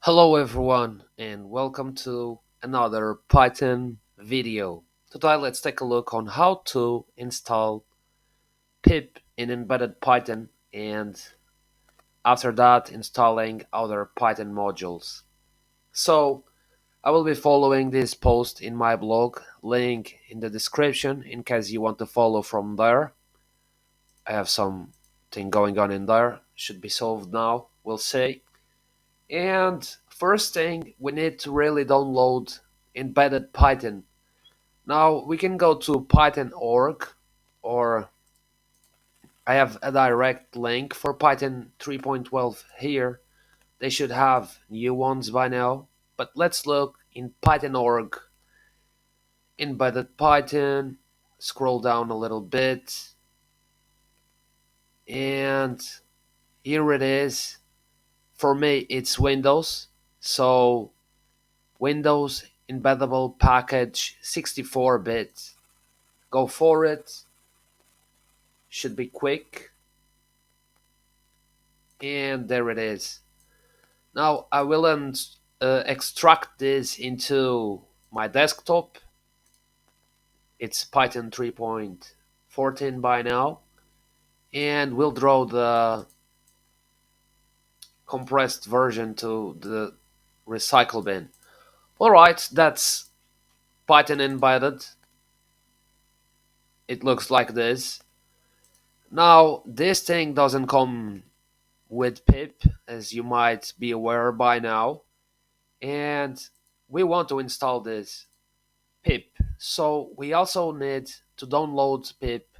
Hello everyone and welcome to another Python video. Today let's take a look on how to install pip in embedded Python and after that installing other Python modules. So I will be following this post in my blog, link in the description in case you want to follow from there. I have something going on in there, should be solved now, we'll see. And first thing, we need to really download embedded Python. Now we can go to python.org, or I have a direct link for Python 3.12 here. They should have new ones by now, but let's look in python.org, embedded Python, scroll down a little bit, and here it is. For me, it's Windows, so Windows embeddable package 64-bit. Go for it. Should be quick. And there it is. Now I will extract this into my desktop. It's Python 3.14 by now. And we'll draw the compressed version to the recycle bin. Alright, that's Python embedded. It looks like this. Now, this thing doesn't come with pip, as you might be aware by now, and we want to install this pip. So we also need to download pip,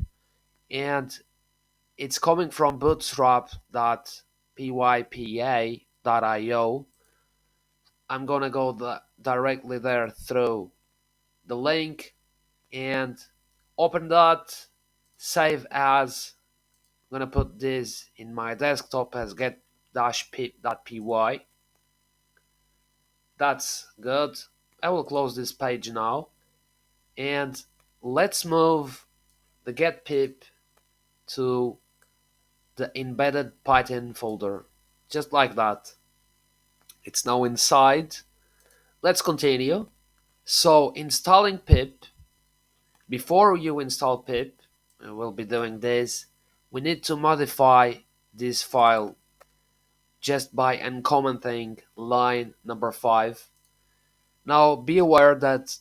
and it's coming from bootstrap.pypa.io. I'm gonna go directly there through the link and open that, save as. I'm gonna put this in my desktop as get-pip.py. That's good. I will close this page now, and let's move the get-pip to the embedded Python folder, just like that. It's now inside. Let's continue. So installing pip, before you install pip, we'll be doing this, we need to modify this file just by uncommenting line number 5. Now be aware that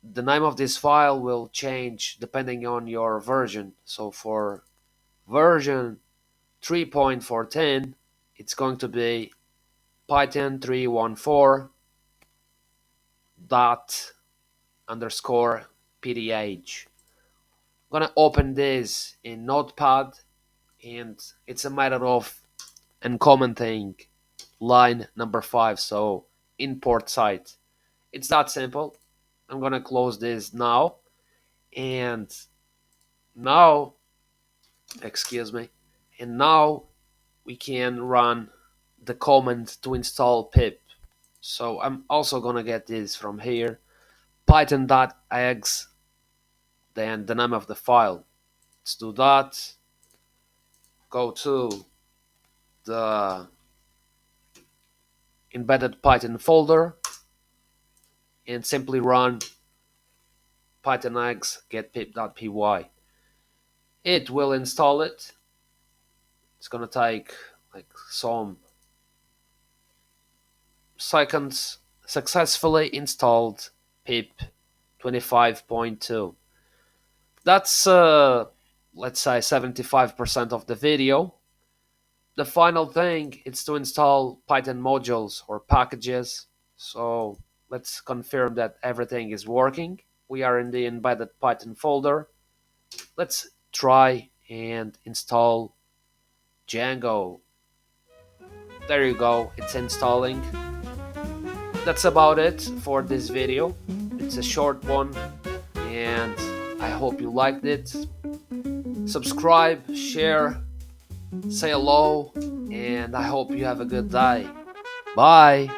the name of this file will change depending on your version. So for version 3.14, it's going to be python 314 dot underscore pdh. I'm gonna open this in Notepad, and it's a matter of uncommenting line number 5, so import site. It's that simple. I'm gonna close this now, and now, excuse me, and now we can run the command to install pip. So I'm also gonna get this from here, python.exe, then the name of the file. Let's do that. Go to the embedded Python folder and simply run python-exe get-pip.py. It will install it. It's gonna take like some seconds. Successfully installed pip 25.2. That's let's say 75% of the video. The final thing is to install Python modules or packages. So let's confirm that everything is working. We are in the embedded Python folder. Let's try and install Django. There you go, it's installing. That's about it for this video. It's a short one, and I hope you liked it. Subscribe, share, say hello, and I hope you have a good day. Bye.